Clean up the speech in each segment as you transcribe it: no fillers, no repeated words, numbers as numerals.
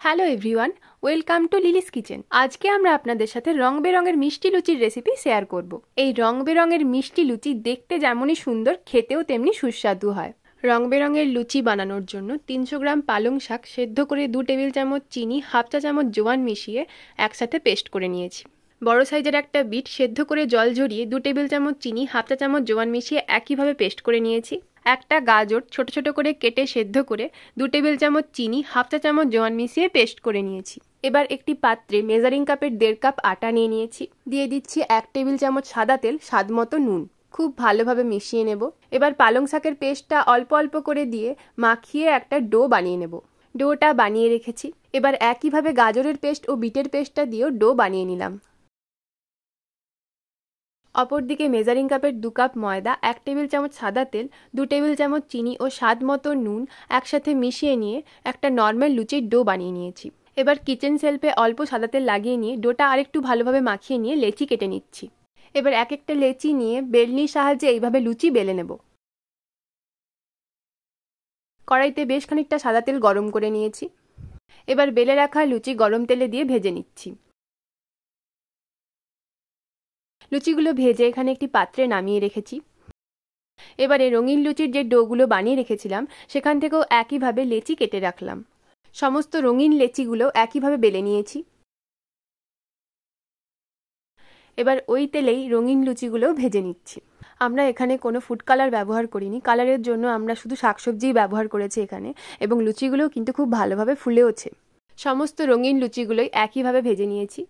Hello everyone, welcome to Lily's kitchen. আজকে আমরা আপনাদের সাথে রং বেরঙের মিষ্টি লুচির রেসিপি শেয়ার করব। এই রং বেরঙের মিষ্টি লুচি দেখতে যেমনই সুন্দর, খেতেও তেমনি সুস্বাদু হয়। রং বেরঙের লুচি বানানোর জন্য 300 গ্রাম পালং শাক সেদ্ধ করে 2 টেবিল চামচ চিনি, হাফ চা চামচ জোয়ান মিশিয়ে একসাথে পেস্ট করে নিয়েছি। বড় সাইজের একটা বিট সেদ্ধ করে জল ঝরিয়ে 2 টেবিল চামচ চিনি, হাফ চা চামচ জোয়ান মিশিয়ে একইভাবে পেস্ট করে নিয়েছি। একটা গাজর ছোট ছোট করে কেটে সেদ্ধ করে 2 টেবিল চামচ চিনি, হাফ চা চামচ জোয়ান মিশিয়ে পেস্ট করে নিয়েছি। এবার একটি পাত্রে মেজারিং কাপের 1.5 কাপ আটা নিয়ে নিয়েছি। দিয়ে দিচ্ছি 1 টেবিল চামচ সাদা তেল, স্বাদ মতো নুন। খুব ভালোভাবে মিশিয়ে নেব। এবার পালং শাকের পেস্টটা অল্প অল্প করে দিয়ে মাখিয়ে একটা ডো বানিয়ে নেব। ডোটা বানিয়ে রেখেছি। এবার একইভাবে গাজরের পেস্ট ও বিটের পেস্টটা দিয়েও ডো বানিয়ে নিলাম। অপরদিকে মেজারিং কাপের 2 কাপ ময়দা, 1 টেবিল চামচ সাদা তেল, 2 টেবিল চামচ চিনি ও স্বাদ মতো নুন একসাথে মিশিয়ে নিয়ে একটা নর্মাল লুচির ডো বানিয়ে নিয়েছি। এবার কিচেন শেলফে অল্প সাদা তেল লাগিয়ে নিয়ে ডোটা আরেকটু ভালোভাবে মাখিয়ে নিয়ে লেচি কেটে নিচ্ছি। এবার এক একটা লেচি নিয়ে বেলনির সাহায্যে এইভাবে লুচি বেলে নেব। কড়াইতে বেশ খানিকটা সাদা তেল গরম করে নিয়েছি। এবার বেলে রাখা লুচি গরম তেলে দিয়ে ভেজে নিচ্ছি। লুচিগুলো ভেজে এখানে একটি পাত্রে নামিয়ে রেখেছি। এবারে রঙিন লুচির যে ডোগুলো বানিয়ে রেখেছিলাম সেখান থেকেও একইভাবে লেচি কেটে রাখলাম। সমস্ত রঙিন লেচিগুলো একইভাবে বেলে নিয়েছি। এবার ওই তেলেই রঙিন লুচিগুলো ভেজে নিচ্ছি। আমরা এখানে কোনো ফুড কালার ব্যবহার করিনি। কালারের জন্য আমরা শুধু শাকসবজিই ব্যবহার করেছি এখানে, এবং লুচিগুলোও কিন্তু খুব ভালোভাবে ফুলেওছে। সমস্ত রঙিন লুচিগুলোই একইভাবে ভেজে নিয়েছি।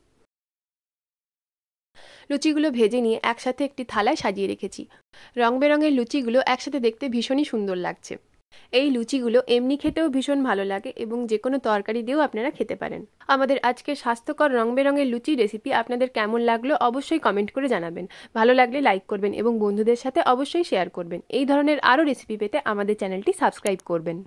লুচিগুলো ভেজে নিয়ে একসাথে একটি থালায় সাজিয়ে রেখেছি। রং বেরঙের লুচিগুলো একসাথে দেখতে ভীষণই সুন্দর লাগছে। এই লুচিগুলো এমনি খেতেও ভীষণ ভালো লাগে এবং যে কোনো তরকারি দিয়েও আপনারা খেতে পারেন। আমাদের আজকের স্বাস্থ্যকর রং বেরঙের লুচি রেসিপি আপনাদের কেমন লাগলো অবশ্যই কমেন্ট করে জানাবেন। ভালো লাগলে লাইক করবেন এবং বন্ধুদের সাথে অবশ্যই শেয়ার করবেন। এই ধরনের আরও রেসিপি পেতে আমাদের চ্যানেলটি সাবস্ক্রাইব করবেন।